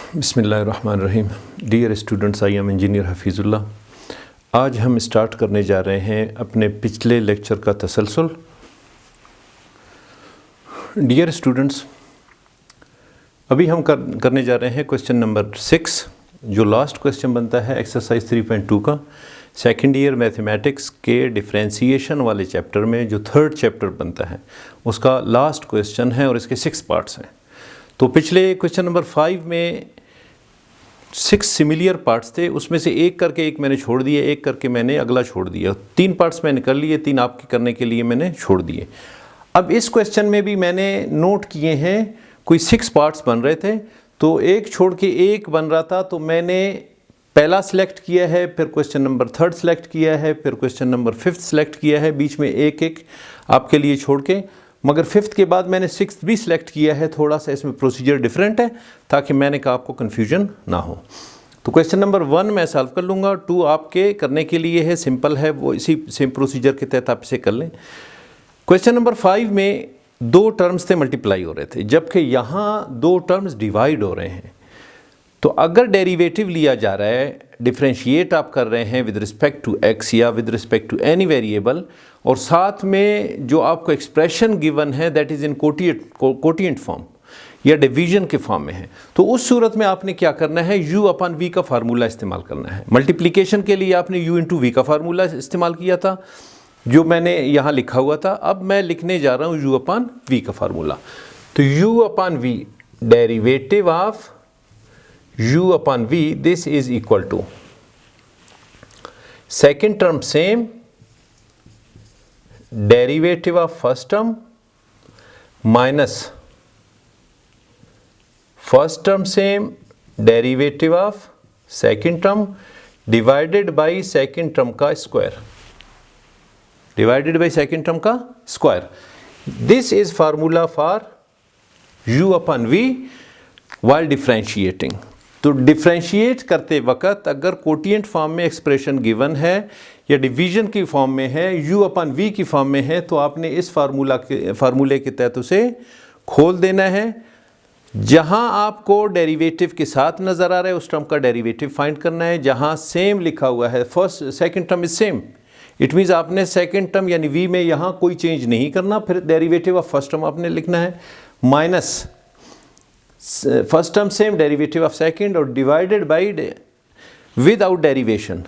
बिस्मिल्लाहिर्रहमानिर्रहीम। Dear students, I am engineer Hafizullah. आज हम स्टार्ट करने जा रहे हैं अपने पिछले लेक्चर का तसलसल। डियर स्टूडेंट्स, अभी हम करने जा रहे हैं क्वेश्चन नंबर 6, जो लास्ट क्वेश्चन बनता है एक्सरसाइज 3.2 का सेकेंड ईयर मैथमेटिक्स के डिफ्रेंसीशन वाले चैप्टर में, जो थर्ड चैप्टर बनता है उसका लास्ट क्वेश्चन है और इसके 6 पार्ट्स हैं। तो पिछले क्वेश्चन नंबर 5 में 6 सिमिलियर पार्ट्स थे, उसमें से एक करके एक मैंने छोड़ दिए, एक करके मैंने अगला छोड़ दिया। 3 पार्ट्स मैंने कर लिए, 3 आपके करने के लिए मैंने छोड़ दिए। अब इस क्वेश्चन में भी मैंने नोट किए हैं, कोई 6 पार्ट्स बन रहे थे तो एक छोड़ के एक बन रहा था, तो मैंने पहला सिलेक्ट किया है, फिर क्वेश्चन नंबर 3 सेलेक्ट किया है, फिर क्वेश्चन नंबर 5 सेलेक्ट किया है, बीच में एक एक आपके लिए छोड़ के। मगर 5th के बाद मैंने 6th भी सिलेक्ट किया है। थोड़ा सा इसमें प्रोसीजर डिफरेंट है ताकि मैंने कहा आपको कन्फ्यूजन ना हो। तो क्वेश्चन नंबर 1 मैं सॉल्व कर लूँगा, 2 आपके करने के लिए है, सिंपल है, वो इसी सेम प्रोसीजर के तहत आप इसे कर लें। क्वेश्चन नंबर 5 में 2 टर्म्स थे मल्टीप्लाई हो रहे थे, जबकि यहाँ 2 टर्म्स डिवाइड हो रहे हैं। तो अगर डेरिवेटिव लिया जा रहा है, डिफरेंशिएट आप कर रहे हैं विद रिस्पेक्ट टू एक्स या with respect to any variable, और साथ में जो आपको एक्सप्रेशन गिवन है that is in quotient form या डिवीजन के फॉर्म में है, तो उस सूरत में आपने क्या करना है, u अपन v का फार्मूला इस्तेमाल करना है। मल्टीप्लिकेशन के लिए आपने u इंटू वी का फार्मूला इस्तेमाल किया था, जो मैंने यहाँ लिखा हुआ था। अब मैं लिखने जा रहा हूँ u अपन v का फार्मूला। तो u अपन v derivative of u upon v, this is equal to second term same, derivative of first term minus first term same, derivative of second term divided by second term का square, divided by second term का square. This is formula for u upon v while differentiating. तो differentiate करते वक्त अगर quotient form में expression given है या division की फॉर्म में है, u अपन v की फॉर्म में है, तो आपने इस फार्मूले के तहत उसे खोल देना है। जहां आपको डेरिवेटिव के साथ नज़र आ रहा है उस टर्म का डेरिवेटिव फाइंड करना है। जहां सेम लिखा हुआ है, first second term is same, it means आपने सेकंड टर्म यानी v में यहाँ कोई चेंज नहीं करना। फिर डेरिवेटिव ऑफ फर्स्ट टर्म आपने लिखना है minus first term same, derivative of second, और divided by without derivation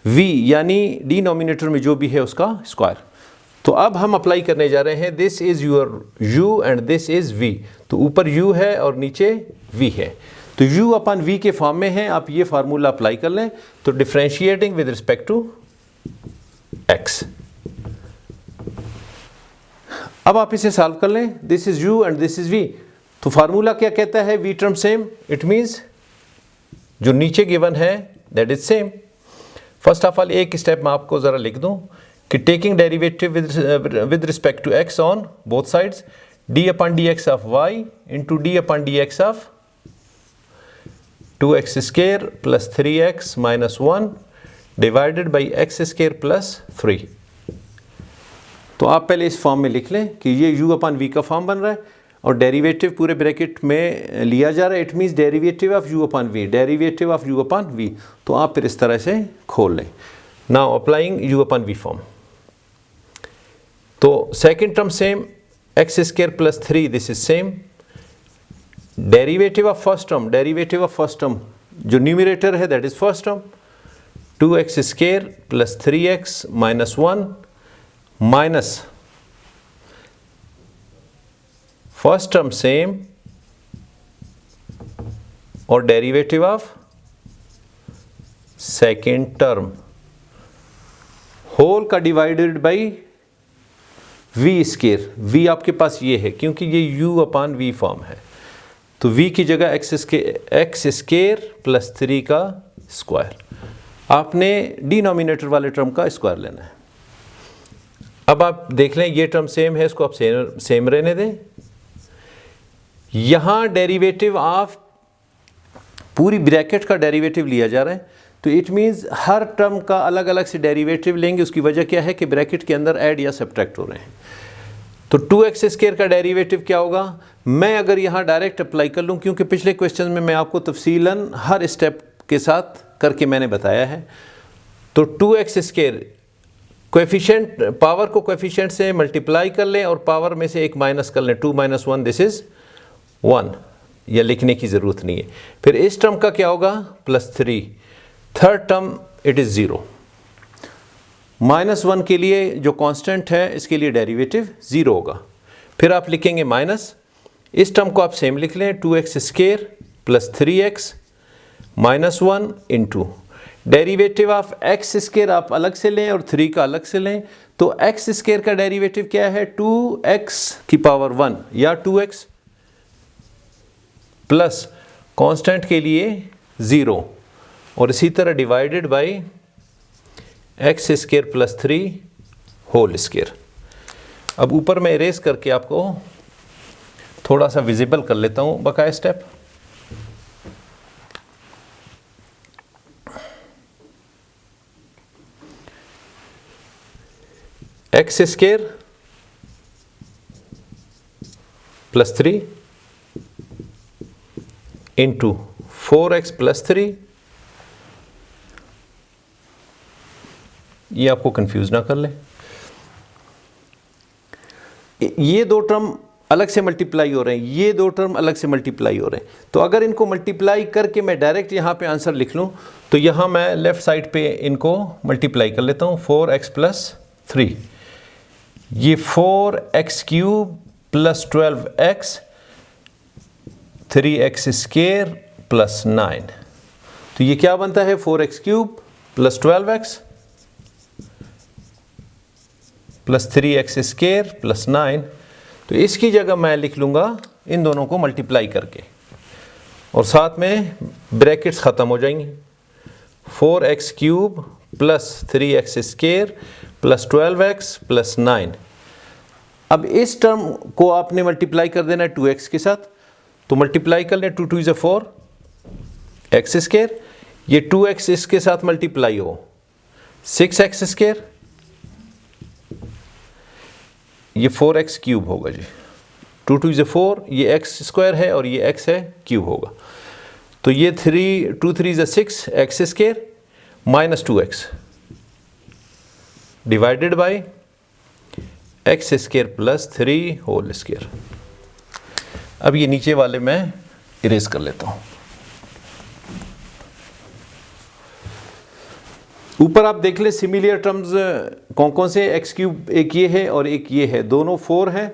v यानी डिनोमिनेटर में जो भी है उसका स्क्वायर। तो अब हम अप्लाई करने जा रहे हैं, this is your u and this is v। तो ऊपर u है और नीचे v है, तो u अपन v के फॉर्म में है। आप ये फार्मूला अप्लाई कर लें। तो differentiating with respect to x, अब आप इसे सॉल्व कर लें। This is u and this is v। तो फार्मूला क्या कहता है, v term same, it means जो नीचे गिवन है that is same. First of all एक स्टेप मैं आपको ज़रा लिख दूं कि taking derivative with respect to x on both sides, d upon dx of y into d upon dx of 2x square plus 3x minus 1 divided by x square plus 3। तो आप पहले इस फॉर्म में लिख लें कि ये u अपन v का फॉर्म बन रहा है और डेरिवेटिव पूरे ब्रैकेट में लिया जा रहा है। It means derivative of u अपन v, डेरिवेटिव ऑफ u अपन v। तो आप फिर इस तरह से खोल लें। नाउ अप्लाइंग u अपन v फॉर्म। तो second term same, x square plus 3, this is same. Derivative of first term, derivative of first term जो न्यूमरेटर है that is first term, 2x square plus 3x minus 1 minus first term same और derivative of second term whole का divided by v square. v आपके पास ये है क्योंकि ये u अपान v form है, तो v की जगह x स्क्वायर प्लस 3 का स्क्वायर। आपने डिनोमिनेटर वाले टर्म का स्क्वायर लेना है। अब आप देख लें ये टर्म सेम है, इसको आप सेम रहने दें। यहाँ डेरिवेटिव ऑफ पूरी ब्रैकेट का डेरिवेटिव लिया जा रहा है, तो इट मीन्स हर टर्म का अलग अलग से डेरिवेटिव लेंगे। उसकी वजह क्या है कि ब्रैकेट के अंदर ऐड या सब्ट्रैक्ट हो रहे हैं। तो 2x स्क्वायर का डेरिवेटिव क्या होगा? मैं अगर यहाँ डायरेक्ट अप्लाई कर लूँ, क्योंकि पिछले क्वेश्चन में मैं आपको तफसीलन हर स्टेप के साथ करके मैंने बताया है, तो 2x स्क्वायर कोएफिशिएंट, पावर को कोएफिशिएंट से मल्टीप्लाई कर लें और पावर में से एक माइनस कर लें, 2 - 1 दिस इज 1, यह लिखने की ज़रूरत नहीं है। फिर इस टर्म का क्या होगा? +3, थर्ड टर्म इट इज़ 0। -1 के लिए जो कांस्टेंट है इसके लिए डेरिवेटिव 0 होगा। फिर आप लिखेंगे माइनस, इस टर्म को आप सेम लिख लें, 2x square + 3x - 1 into derivative of x square आप अलग से लें और 3 का अलग से लें, तो x स्क्वायर का डेरिवेटिव क्या है? 2x⁻1 या 2x प्लस कांस्टेंट के लिए 0 और इसी तरह divided by x square + 3 whole square. अब ऊपर मैं इरेज करके आपको थोड़ा सा विजिबल कर लेता हूँ बकाया step. x square + 3 into 4x + 3, ये आपको कंफ्यूज ना कर ले। ये दो टर्म अलग से मल्टीप्लाई हो रहे हैं, ये दो टर्म अलग से मल्टीप्लाई हो रहे हैं, तो अगर इनको मल्टीप्लाई करके मैं डायरेक्ट यहाँ पे आंसर लिख लूँ, तो यहाँ मैं लेफ़्ट साइड पे इनको मल्टीप्लाई कर लेता हूँ, 4x + 3, ये 4x³ + 12x, 3x स्क्वायर + 9, तो ये क्या बनता है? 4x³ + 12x + 3x square + 9। तो इसकी जगह मैं लिख लूँगा इन दोनों को मल्टीप्लाई करके, और साथ में ब्रैकेट्स ख़त्म हो जाएंगी, 4x³ + 3x स्क्वायर + 12x + 9। अब इस टर्म को आपने मल्टीप्लाई कर देना है 2x के साथ, तो मल्टीप्लाई कर लें, 2 × 2 = 4 x स्क्वायर, ये 2x इसके साथ मल्टीप्लाई हो 6x स्क्वायर, ये 4x³ होगा जी, 2 × 2 = 4, ये x स्क्वायर है और ये x है, क्यूब होगा, तो ये 2 × 3 = 6 x square - 2x divided by x square + 3 whole square. अब ये नीचे वाले मैं इरेज कर लेता हूँ। ऊपर आप देख ले सिमिलर टर्म्स कौन कौन से, x³, एक ये है और एक ये है, दोनों 4 हैं,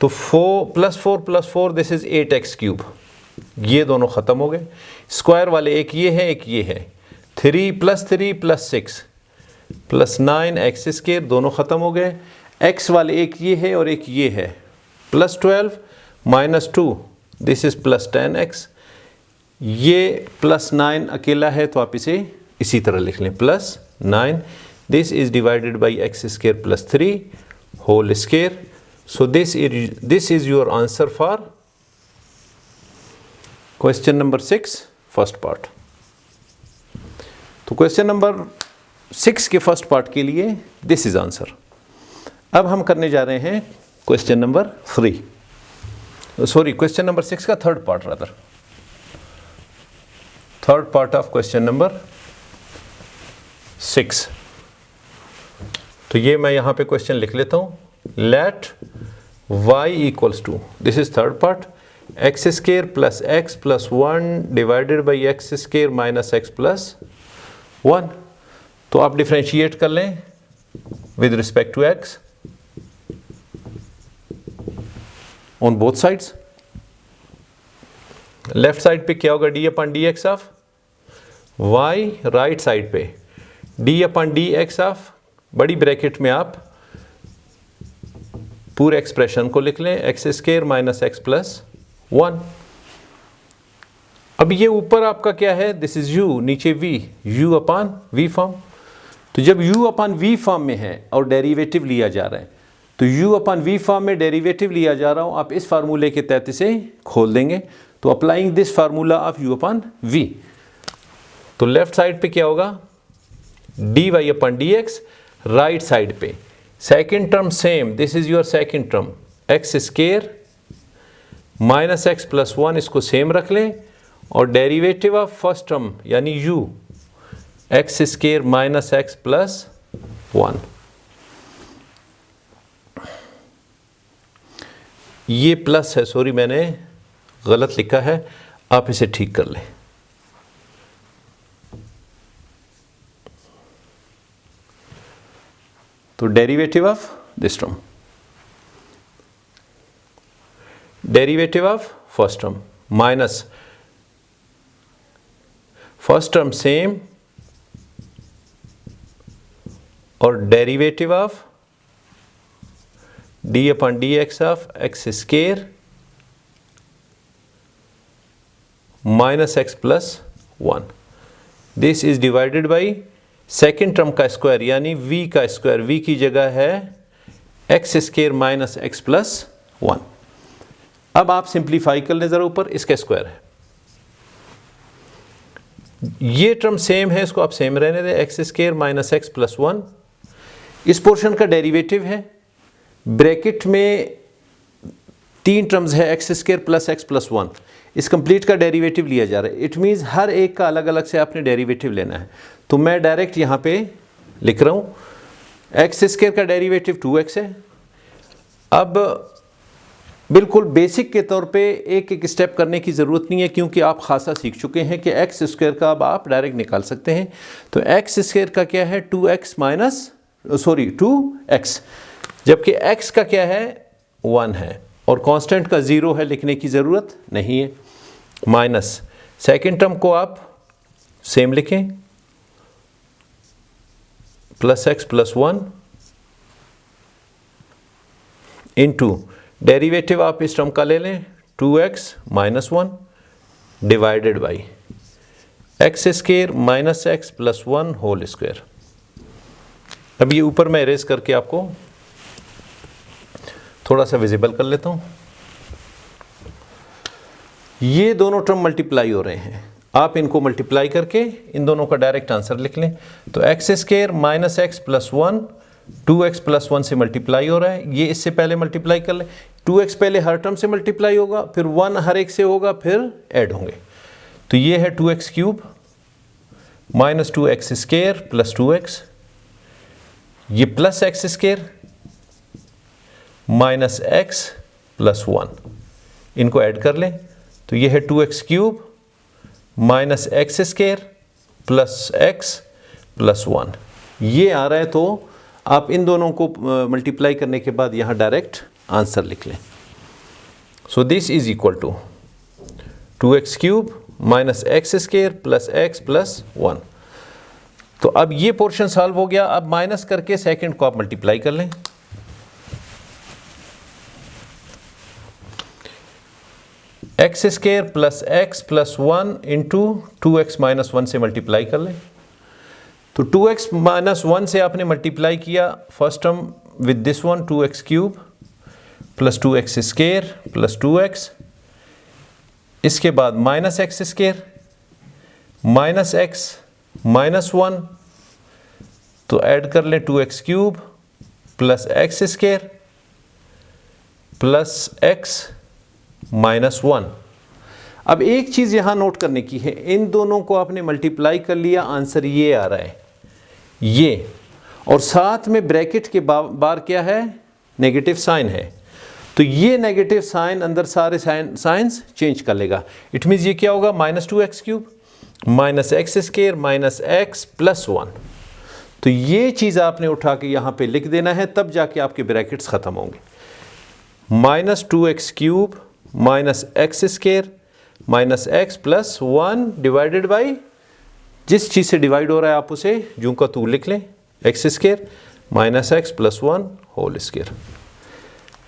तो 4 + 4 दिस इज 8x³, ये दोनों ख़त्म हो गए। स्क्वायर वाले एक ये है एक ये है, 3 + 3 + 6 + 9x स्क्वायर, दोनों ख़त्म हो गए। x वाले एक ये है और एक ये है, +12 - 2 दिस इज +10x, ये +9 अकेला है तो आप इसे इसी तरह लिख लें, +9 this is divided by x square + 3 whole square. So this is your answer for question number 6 first part. तो क्वेश्चन नंबर 6 के फर्स्ट पार्ट के लिए दिस इज आंसर। अब हम करने जा रहे हैं question number 3, sorry question number 6 का third part, rather third part of question number 6। तो ये मैं यहाँ पे क्वेश्चन लिख लेता हूँ, let y = this is third part, x square + x + 1 divided by x square - x + 1। तो आप डिफ्रेंशिएट कर लें with respect to x on both sides. Left side पे क्या होगा? d/dx of y, right side पे d/dx ऑफ, बड़ी bracket में आप पूरे एक्सप्रेशन को लिख लें, x स्क्वायर - x + 1। अब ये ऊपर आपका क्या है? दिस इज u, नीचे v, u/v फॉर्म। तो जब u/v फॉर्म में है और डेरिवेटिव लिया जा रहा है, तो u/v फॉर्म में डेरिवेटिव लिया जा रहा हूँ, आप इस फार्मूले के तहत इसे खोल देंगे, तो applying this formula of u/v, तो लेफ्ट साइड पे क्या होगा? dy/dx, राइट साइड पे second term same, this is your second term, x square minus x plus one, इसको सेम रख लें, और डेरिवेटिव ऑफ फर्स्ट टर्म यानी u x square minus x plus one, ये प्लस है, सॉरी मैंने गलत लिखा है, आप इसे ठीक कर लें। तो derivative of this term, derivative of first term minus first term same, और derivative of d upon d x of x square minus x plus one, this is divided by second term का square यानी v का square, v की जगह है x square minus x plus one. अब आप simplify कर लें ज़रा, ऊपर इसका स्क्वायर है, ये टर्म सेम है, इसको आप सेम रहने दें, x square minus x plus one, इस पोर्शन का डेरिवेटिव है, ब्रैकेट में तीन टर्म्स है x square plus x plus one, इस कंप्लीट का डेरिवेटिव लिया जा रहा है। इट मीन्स हर एक का अलग अलग से आपने डेरिवेटिव लेना है। तो मैं डायरेक्ट यहाँ पे लिख रहा हूँ, एक्स स्केयर का डेरिवेटिव 2x है। अब बिल्कुल बेसिक के तौर पे एक एक स्टेप करने की ज़रूरत नहीं है, क्योंकि आप खासा सीख चुके हैं कि एक्स स्क्वायर का अब आप डायरेक्ट निकाल सकते हैं। तो एक्स स्क्वायर का क्या है 2x, जबकि x का क्या है 1 है, और कांस्टेंट का 0 है, लिखने की ज़रूरत नहीं है। माइनस सेकेंड टर्म को आप सेम लिखें, plus x plus one into derivative आप इस टर्म का ले लें 2x minus one divided by x square minus x plus one whole square. अब ये ऊपर मैं इरेज करके आपको थोड़ा सा विजिबल कर लेता हूँ। ये दोनों टर्म मल्टीप्लाई हो रहे हैं, आप इनको मल्टीप्लाई करके इन दोनों का डायरेक्ट आंसर लिख लें। तो x square minus x plus one 2x plus one से मल्टीप्लाई हो रहा है, ये इससे पहले मल्टीप्लाई कर लें। 2x पहले हर टर्म से मल्टीप्लाई होगा, फिर 1 हर एक से होगा, फिर ऐड होंगे। तो ये है 2x cube minus 2x square plus 2x, ये plus x square minus x plus one, इनको ऐड कर लें। तो ये है 2x cube minus x square plus x plus one, ये आ रहा है। तो आप इन दोनों को मल्टीप्लाई करने के बाद यहाँ डायरेक्ट आंसर लिख लें। So this is equal to 2x cube minus x square plus x plus one. तो अब ये पोर्शन सॉल्व हो गया। अब माइनस करके सेकंड को आप मल्टीप्लाई कर लें। X square plus x plus one into 2x minus one से मल्टीप्लाई कर लें। तो 2x माइनस वन से आपने मल्टीप्लाई किया first term with this one 2x cube plus 2x square plus 2x, इसके बाद minus x square minus x minus one, तो ऐड कर लें 2x cube plus x square plus x minus one. अब एक चीज़ यहाँ नोट करने की है, इन दोनों को आपने मल्टीप्लाई कर लिया, आंसर ये आ रहा है ये, और साथ में ब्रैकेट के बार क्या है नेगेटिव साइन है। तो ये नेगेटिव साइन अंदर सारे साइंस चेंज कर लेगा। इट मीन्स ये क्या होगा minus 2x cube minus x square minus x plus one. तो ये चीज़ आपने उठा के यहाँ पे लिख देना है, तब जाके आपके ब्रैकेट्स ख़त्म होंगे। Minus 2x cube minus x square minus x plus one divided by, जिस चीज़ से डिवाइड हो रहा है आप उसे जूं का तू लिख लें, x square minus x plus one whole square.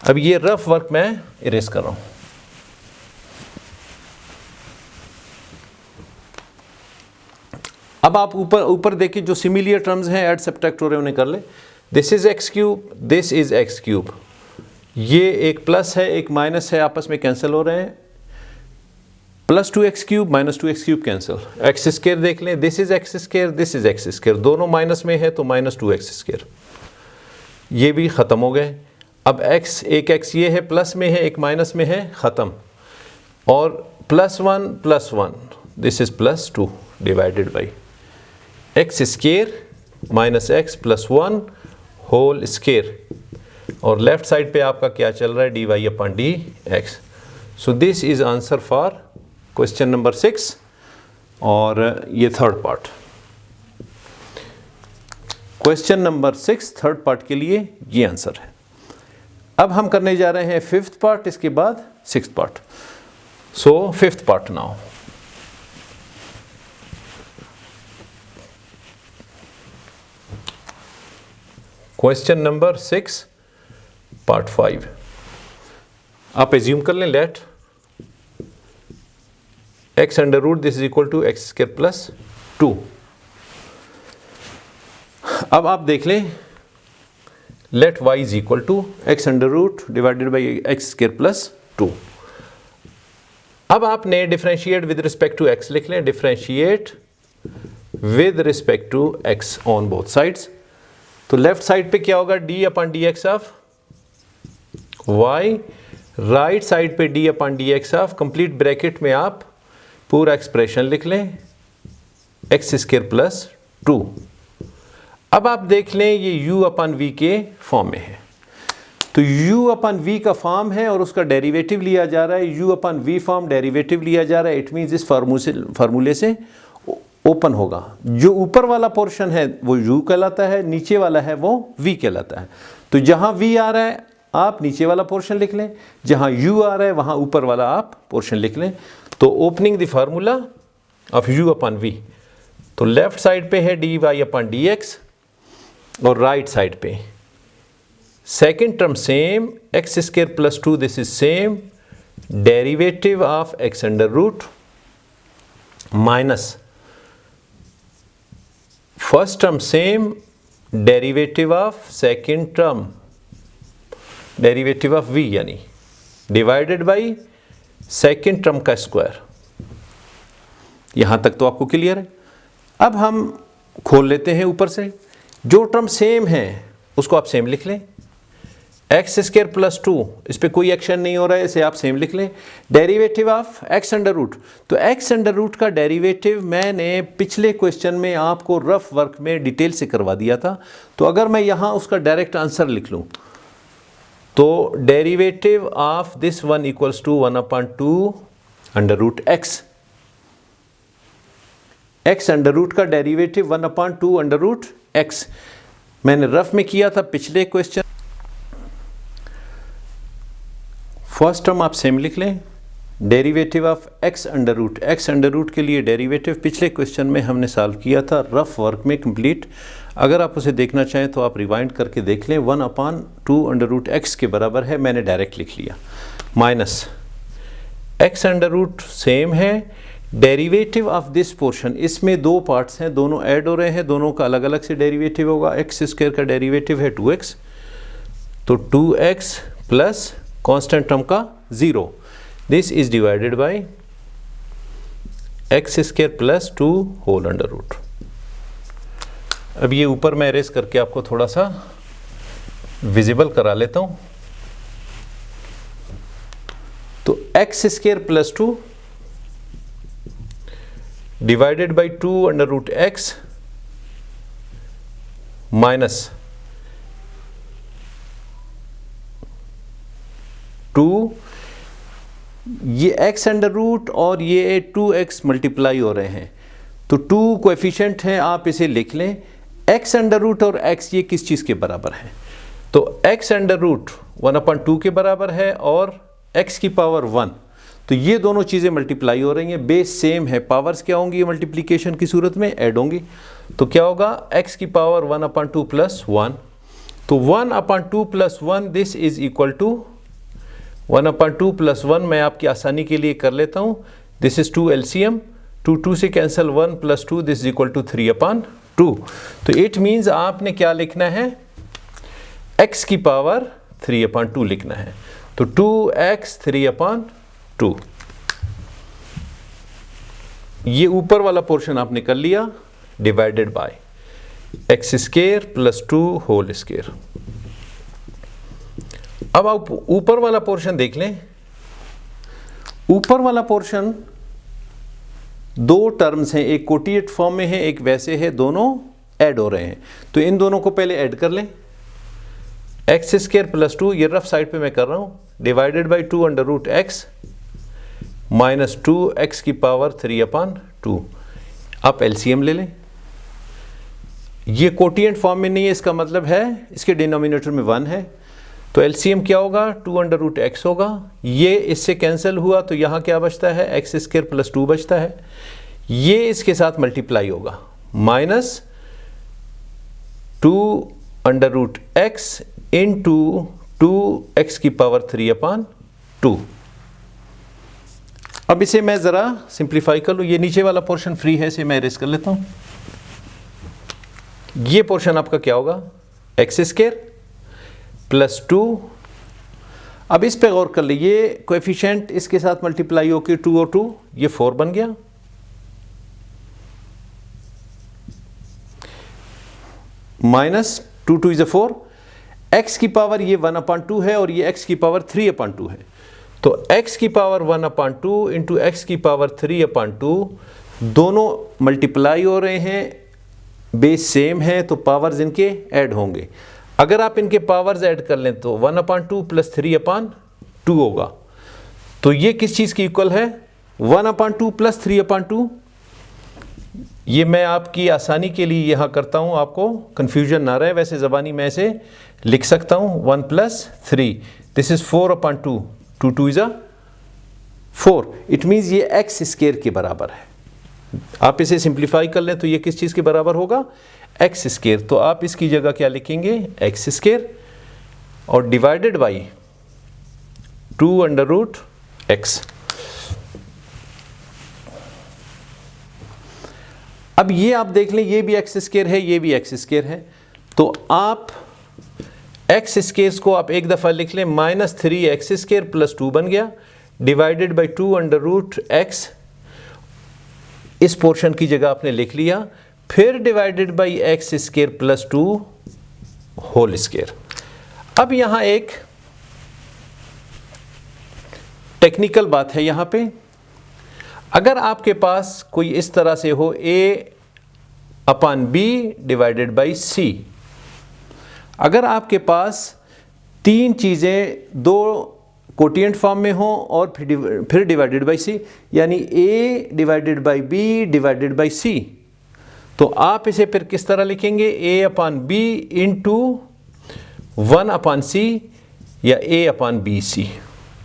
अब ये रफ वर्क मैं इरेज कर रहा हूँ। अब आप ऊपर देखिए जो सिमिलियर टर्म्स हैं ऐड सब्ट्रैक्ट हो रहे हैं उन्हें कर ले। This is x cube, this is x cube, ये एक प्लस है एक माइनस है, आपस में कैंसिल हो रहे हैं। Plus 2x cube minus 2x cube cancel, x square देख लें, this is x square this is x square, दोनों माइनस में है तो माइनस 2x स्क्वायर, ये भी ख़त्म हो गए। अब x, एक x ये है प्लस में है, एक माइनस में है, ख़त्म। और +1 this is +2 divided by x square minus x plus 1 whole square. और लेफ्ट साइड पे आपका क्या चल रहा है, dy/dx। So this is answer for question number 6 और ये third part. Question number 6 third part के लिए ये आंसर है। अब हम करने जा रहे हैं फिफ्थ पार्ट, इसके बाद sixth part. So fifth part now. Question number 6 part 5। आप एज्यूम कर लें, let x under root this is equal to x square plus 2। अब आप देख लें, let y is equal to x under root divided by x square plus 2। अब आपने differentiate with respect to x लिख लें, differentiate with respect to x on both sides. तो left side पे क्या होगा, d/dx of y, right side पे d/dx of, complete bracket में आप पूरा एक्सप्रेशन लिख लें, एक्स स्क्वायर प्लस 2। अब आप देख लें ये u/v के फॉर्म में है, तो u/v का फॉर्म है और उसका डेरिवेटिव लिया जा रहा है, u/v फॉर्म डेरिवेटिव लिया जा रहा है। इट मीन्स इस फार्मूले से ओपन होगा। जो ऊपर वाला पोर्शन है वो u कहलाता है, नीचे वाला है वो v कहलाता है। तो जहाँ v आ रहा है आप नीचे वाला पोर्शन लिख लें, जहाँ u आ रहा है वहाँ ऊपर वाला आप पोर्शन लिख लें। तो opening the formula of u/v, तो लेफ्ट साइड पे है dy/dx और राइट साइड पे second term same, x square plus 2 this is same, derivative of x under root minus first term same, derivative of second term, derivative of v यानी divided by second term का square. यहां तक तो आपको clear है। अब हम खोल लेते हैं ऊपर से, जो टर्म सेम है उसको आप सेम लिख लें, एक्स स्क्वायर प्लस 2, इस पर कोई एक्शन नहीं हो रहा है, इसे आप सेम लिख लें। Derivative of x under root, तो एक्स अंडर रूट का डेरिवेटिव मैंने पिछले क्वेश्चन में आपको रफ वर्क में डिटेल से करवा दिया था। तो अगर मैं यहाँ उसका डायरेक्ट आंसर लिख लूँ तो derivative of this one equals to 1/2 under root x. X under root का डेरिवेटिव 1/2 अंडर रूट एक्स मैंने रफ में किया था पिछले क्वेश्चन। फर्स्ट टर्म आप सेम लिख लें, derivative of x under root, x under root के लिए डेरिवेटिव पिछले क्वेश्चन में हमने सॉल्व किया था रफ वर्क में कंप्लीट। अगर आप उसे देखना चाहें तो आप रिवाइंड करके देख लें। 1/2 अंडर रूट एक्स के बराबर है, मैंने डायरेक्ट लिख लिया, minus x under root same है, डेरिवेटिव ऑफ दिस पोर्शन, इसमें दो पार्ट्स हैं, दोनों ऐड हो रहे हैं, दोनों का अलग अलग से डेरिवेटिव होगा। एक्स स्क्वायर का डेरिवेटिव है 2x, तो 2x प्लस कांस्टेंट टर्म का 0, this is divided by x square plus 2 whole under root. अब ये ऊपर मैं एरेज करके आपको थोड़ा सा विजिबल करा लेता हूं। तो x square plus 2 divided by 2 under root x minus 2, ये x अंडर रूट और ये 2x मल्टीप्लाई हो रहे हैं, तो 2 कोएफिशिएंट हैं, आप इसे लिख लें। x अंडर रूट और x ये किस चीज़ के बराबर है, तो x अंडर रूट 1/2 के बराबर है और x की पावर 1, तो ये दोनों चीज़ें मल्टीप्लाई हो रही हैं, बेस सेम है, पावर्स क्या होंगी, ये मल्टीप्लिकेशन की सूरत में ऐड होंगी। तो क्या होगा, x की पावर 1/2 प्लस 1, तो 1/2 plus 1 this is equal to 1/2 plus 1 मैं आपकी आसानी के लिए कर लेता हूँ, दिस इज 2 LCM, 2 से cancel 1 plus 2 this is equal to 3/2। तो इट मीन्स आपने क्या लिखना है, x की पावर 3/2 लिखना है, तो 2x 3/2। ये ऊपर वाला पोर्शन आपने कर लिया, divided by x square plus 2 whole square. अब आप ऊपर वाला पोर्शन देख लें। ऊपर वाला पोर्शन दो टर्म्स हैं, एक कोटिएट फॉर्म में है, एक वैसे है, दोनों ऐड हो रहे हैं। तो इन दोनों को पहले ऐड कर लें। एक्स स्क्वायर प्लस 2, ये रफ साइड पे मैं कर रहा हूँ, divided by 2 under root x minus 2x की पावर 3/2। आप एलसीएम ले लें। ये कोटिएंट फॉर्म में नहीं है, इसका मतलब है इसके डिनोमिनेटर में 1 है, तो एलसीएम क्या होगा, 2 अंडर रूट एक्स होगा। ये इससे कैंसिल हुआ तो यहाँ क्या बचता है, एक्स स्क्वायर प्लस 2 बचता है। ये इसके साथ मल्टीप्लाई होगा, minus 2 under root x into 2x की पावर 3/2। अब इसे मैं ज़रा सिंप्लीफाई कर लूँ। ये नीचे वाला पोर्शन फ्री है, इसे मैं इरेज कर लेता हूँ। ये पोर्शन आपका क्या होगा, एक्स स्क्वायर प्लस 2। अब इस पे गौर कर लीजिए, कोएफिशिएंट इसके साथ मल्टीप्लाई होकर 2 और 2 ये 4 बन गया, माइनस 2 2 इज 4। x की पावर ये 1/2 है और ये x की पावर 3/2 है, तो x की पावर 1/2 इंटू एक्स की पावर 3/2 दोनों मल्टीप्लाई हो रहे हैं, बेस सेम है तो पावर्स इनके ऐड होंगे। अगर आप इनके पावर्स ऐड कर लें तो 1/2 प्लस 3/2 होगा। तो ये किस चीज़ की इक्वल है, 1/2 प्लस 3/2। ये मैं आपकी आसानी के लिए यहाँ करता हूँ, आपको कन्फ्यूजन ना रहे। वैसे ज़बानी में ऐसे लिख सकता हूँ 1 plus 3, this is 4/2, 2 2 is 4। It means ये एक्स स्क्वायर के बराबर है। आप इसे सिंप्लीफाई कर लें तो ये किस चीज़ के बराबर होगा, एक्स स्क्वायर। तो आप इसकी जगह क्या लिखेंगे, एक्स स्क्वायर और divided by 2 under root x. अब ये आप देख लें, ये भी एक्स स्क्वायर है, ये भी एक्स स्क्वायर है, तो आप एक्स स्क्वायर को आप एक दफ़ा लिख लें, माइनस 3x स्क्वायर प्लस 2 बन गया, divided by 2 under root x. इस पोर्शन की जगह आपने लिख लिया, फिर divided by x square plus 2 whole square. अब यहाँ एक टेक्निकल बात है यहाँ पे, अगर आपके पास कोई इस तरह से हो a/b डिवाइडेड बाई c, अगर आपके पास तीन चीज़ें दो कोटिएंट फॉर्म में हो और फिर डिवाइडेड बाई सी, यानी a divided by b divided by c, तो आप इसे फिर किस तरह लिखेंगे, a/b इंटू 1/c या a/bc,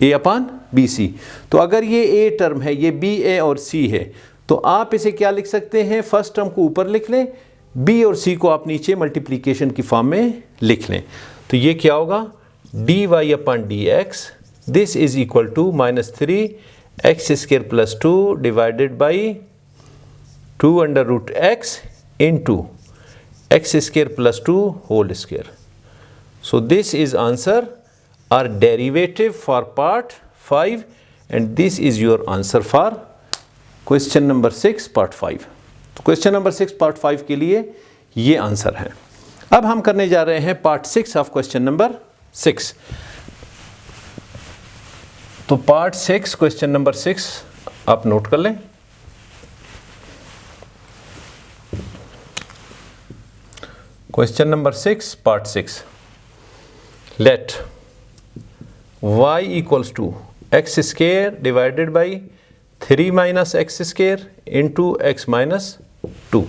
a/bc। तो अगर ये a टर्म है, ये b, a और c है, तो आप इसे क्या लिख सकते हैं, फर्स्ट टर्म को ऊपर लिख लें, b और c को आप नीचे मल्टीप्लिकेशन की फॉर्म में लिख लें। तो ये क्या होगा, dy/dx this is equal to minus 3x square plus 2 divided by 2 under root x into x square plus 2 whole square. So this is answer our derivative for part 5 and this is your answer for question number 6 part 5। तो question number 6 part 5 के लिए ये answer है। अब हम करने जा रहे हैं पार्ट 6 ऑफ क्वेश्चन नंबर 6। तो पार्ट 6 क्वेश्चन नंबर 6 आप नोट कर लें। Question number 6 part 6, let y equals to x square divided by 3 minus x square into x minus 2।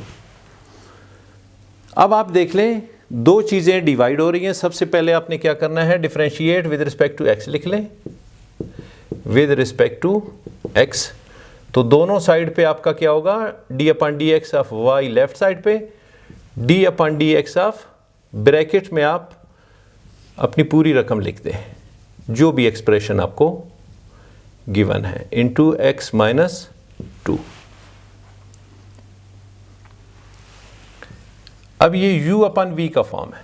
अब आप देख लें, दो चीज़ें डिवाइड हो रही हैं। सबसे पहले आपने क्या करना है, differentiate with respect to x लिख लें, विद रिस्पेक्ट टू एक्स। तो दोनों साइड पे आपका क्या होगा, d/dx of y left side पे, d/dx ऑफ ब्रैकेट में आप अपनी पूरी रकम लिखते हैं, जो भी एक्सप्रेशन आपको गिवन है, इंटू एक्स माइनस 2। अब ये u/v का फॉर्म है,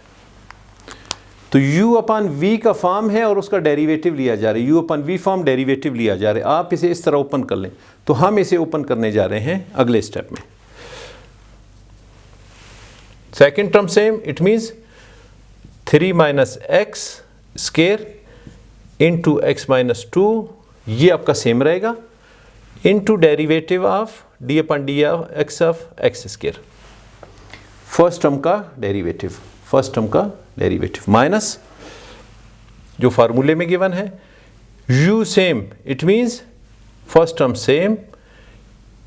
तो u/v का फॉर्म है और उसका डेरिवेटिव लिया जा रहा है, u/v फॉर्म डेरिवेटिव लिया जा रहा है। आप इसे इस तरह ओपन कर लें, तो हम इसे ओपन करने जा रहे हैं अगले स्टेप में। Second term same, it means 3 minus x square into x minus two, ये आपका सेम रहेगा, into derivative of d upon d of x square, first term का डेरिवेटिव माइनस जो फार्मूले में गिवन है u same, it means first term same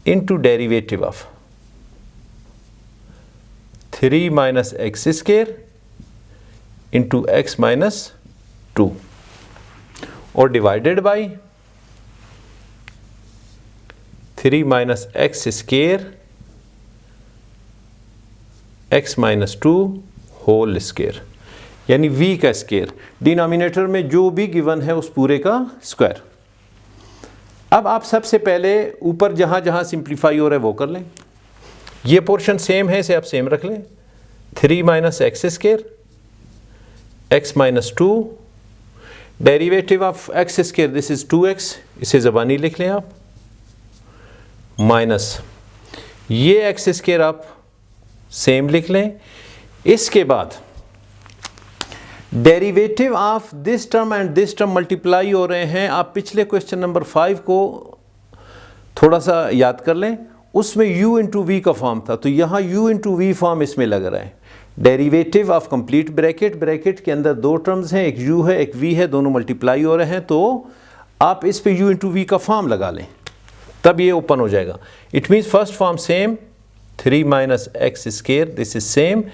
into derivative of 3 minus x square into x minus two और divided by 3 minus x square x minus two whole square, यानी v का square, denominator में जो भी given है उस पूरे का स्क्वायर। अब आप सबसे पहले ऊपर जहाँ जहाँ सिंप्लीफाई हो रहा है वो कर लें, ये पोर्शन सेम है इसे आप सेम रख लें, 3 minus x square x minus to, derivative of x square this is 2x, इसे ज़बानी लिख लें आप, माइनस ये एक्स स्क्वायर आप सेम लिख लें। इसके बाद derivative of this term and this term multiply हो रहे हैं। आप पिछले क्वेश्चन नंबर 5 को थोड़ा सा याद कर लें, उसमें u इंटू वी का फॉर्म था, तो यहाँ u इंटू वी फॉर्म इसमें लग रहा है। डेरिवेटिव ऑफ कंप्लीट ब्रैकेट के अंदर दो टर्म्स हैं, एक u है एक v है, दोनों मल्टीप्लाई हो रहे हैं, तो आप इस पे u इंटू वी का फॉर्म लगा लें, तब ये ओपन हो जाएगा। It means first form same, 3 minus x square this is same,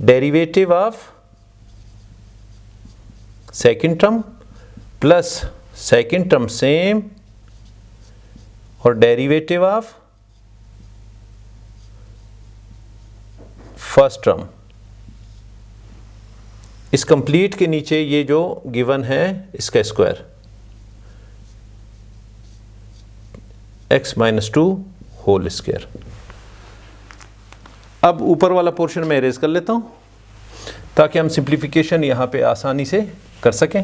derivative of second term plus second term same और डेरिवेटिव ऑफ फर्स्ट टर्म। इस कंप्लीट के नीचे ये जो गिवन है इसका square, x minus two whole square. अब ऊपर वाला पोर्शन मैं इरेज कर लेता हूं ताकि हम सिंप्लीफिकेशन यहां पे आसानी से कर सकें।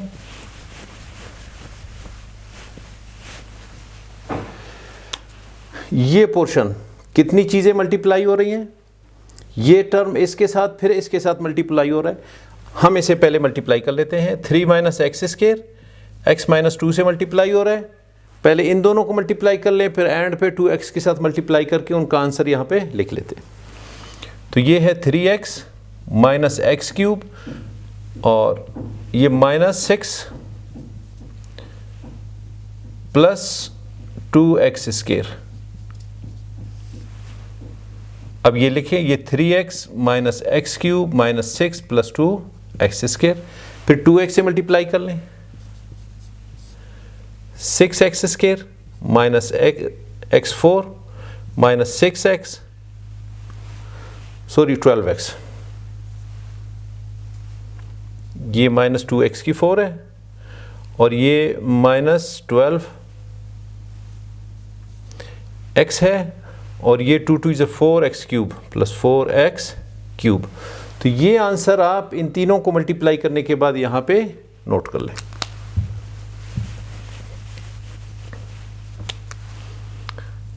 ये पोर्शन कितनी चीज़ें मल्टीप्लाई हो रही हैं, ये टर्म इसके साथ फिर इसके साथ मल्टीप्लाई हो रहा है, हम इसे पहले मल्टीप्लाई कर लेते हैं। 3 minus x square x minus to से मल्टीप्लाई हो रहा है, पहले इन दोनों को मल्टीप्लाई कर लें, फिर एंड पे 2x के साथ मल्टीप्लाई करके उनका आंसर यहाँ पे लिख लेते हैं। तो ये है 3x माइनस एक्स क्यूब और ये माइनस 6 प्लस 2x स्क्वायर। अब ये लिखें, ये 3x minus x cube minus 6 plus 2x square, फिर 2x से मल्टीप्लाई कर लें, 6x square minus x4 minus 6x 12x, ये माइनस 2x की 4 है और ये माइनस 12x है और ये 2 2 is 4x cube plus 4x cube. तो ये आंसर आप इन तीनों को मल्टीप्लाई करने के बाद यहाँ पे नोट कर लें।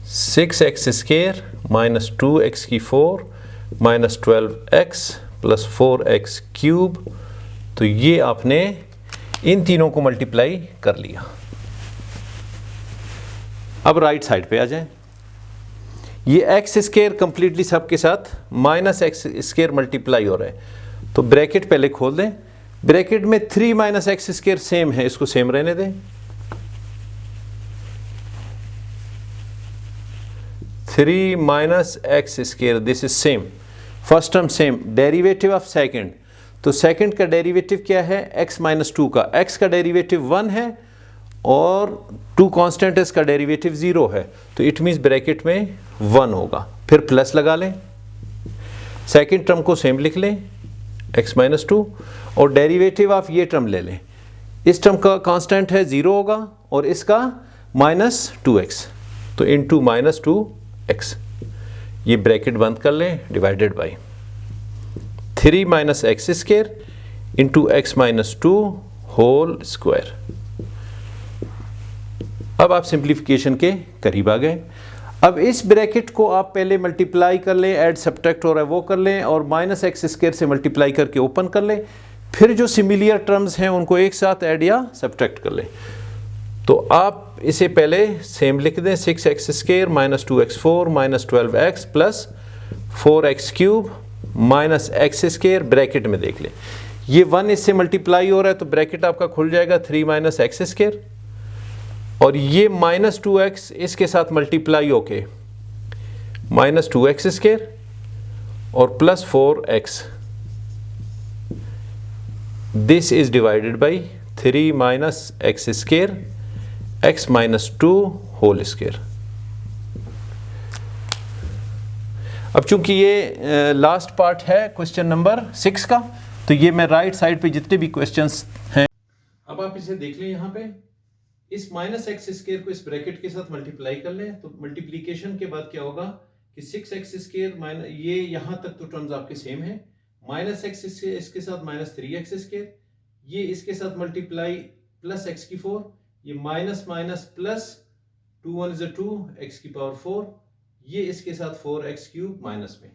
Six x square minus 2x की 4 minus 12x plus 4x cube. तो ये आपने इन तीनों को मल्टीप्लाई कर लिया। अब राइट साइड पे आ जाएं, ये एक्स स्क्वायर कंप्लीटली सबके साथ माइनस एक्स स्क्वायर मल्टीप्लाई हो रहा है, तो ब्रैकेट पहले खोल दें, ब्रैकेट में 3 माइनस एक्स स्क्वायर सेम है, इसको सेम रहने दें। 3 minus x square this is same, first term same, derivative of second, तो सेकंड का डेरिवेटिव क्या है, x माइनस टू का, x का डेरिवेटिव 1 है और 2 कांस्टेंट है, इसका डेरिवेटिव 0 है, तो इट मीन्स ब्रैकेट में 1 होगा, फिर प्लस लगा लें, सेकंड टर्म को सेम लिख लें x माइनस टू और डेरिवेटिव ऑफ ये टर्म ले लें, इस टर्म का कांस्टेंट है 0 होगा और इसका माइनस 2x, तो इंटू माइनस 2x, ये ब्रैकेट बंद कर लें, divided by 3 minus x square into x minus two whole square. अब आप सिंप्लीफिकेशन के करीब आ गए। अब इस ब्रैकेट को आप पहले मल्टीप्लाई कर लें, ऐड सब्ट्रैक्ट हो रहा है वो कर लें और माइनस एक्स स्क्वायर से मल्टीप्लाई करके ओपन कर लें, फिर जो सिमिलियर टर्म्स हैं उनको एक साथ ऐड या सब्ट्रैक्ट कर लें। तो आप इसे पहले सेम लिख दें, 6x² minus 2x4 minus 12x plus 4x³ minus x² bracket में देख लें, ये 1 इससे मल्टीप्लाई हो रहा है तो ब्रैकेट आपका खुल जाएगा 3 माइनस x², और ये माइनस 2x इसके साथ मल्टीप्लाई होके माइनस 2x² और plus 4x, this is divided by 3 minus x² x minus 2 whole square. अब चूंकि ये लास्ट पार्ट है क्वेश्चन नंबर 6 का, तो ये मैं राइट साइड पे जितने भी क्वेश्चंस हैं, अब आप इसे देख लें। यहाँ पे इस माइनस x² को इस ब्रैकेट के साथ मल्टीप्लाई कर लें, तो मल्टीप्लीकेशन के बाद क्या होगा कि 6x² माइनस, ये यहाँ तक तो टर्म्स आपके सेम है, माइनस x इसके साथ माइनस 3x², ये इसके साथ मल्टीप्लाई प्लस x⁴, ये minus minus plus 2 1 is 2 x⁴, ये इसके साथ 4x³ माइनस में।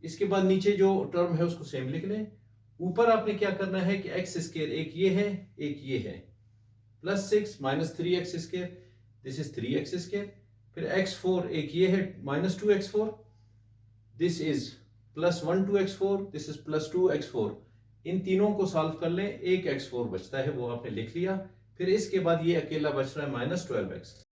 इसके बाद नीचे जो टर्म है उसको सेम लिख लें। ऊपर आपने क्या करना है कि x² एक ये है एक ये है, plus 6 minus 3x², this is 3x², फिर x4 एक ये है minus 2x4, this is plus 1 2x4, this is plus 2x4। इन तीनों को सॉल्व कर लें, एक x4 बचता है वो आपने लिख लिया। फिर इसके बाद ये अकेला बच रहा है माइनस 12x।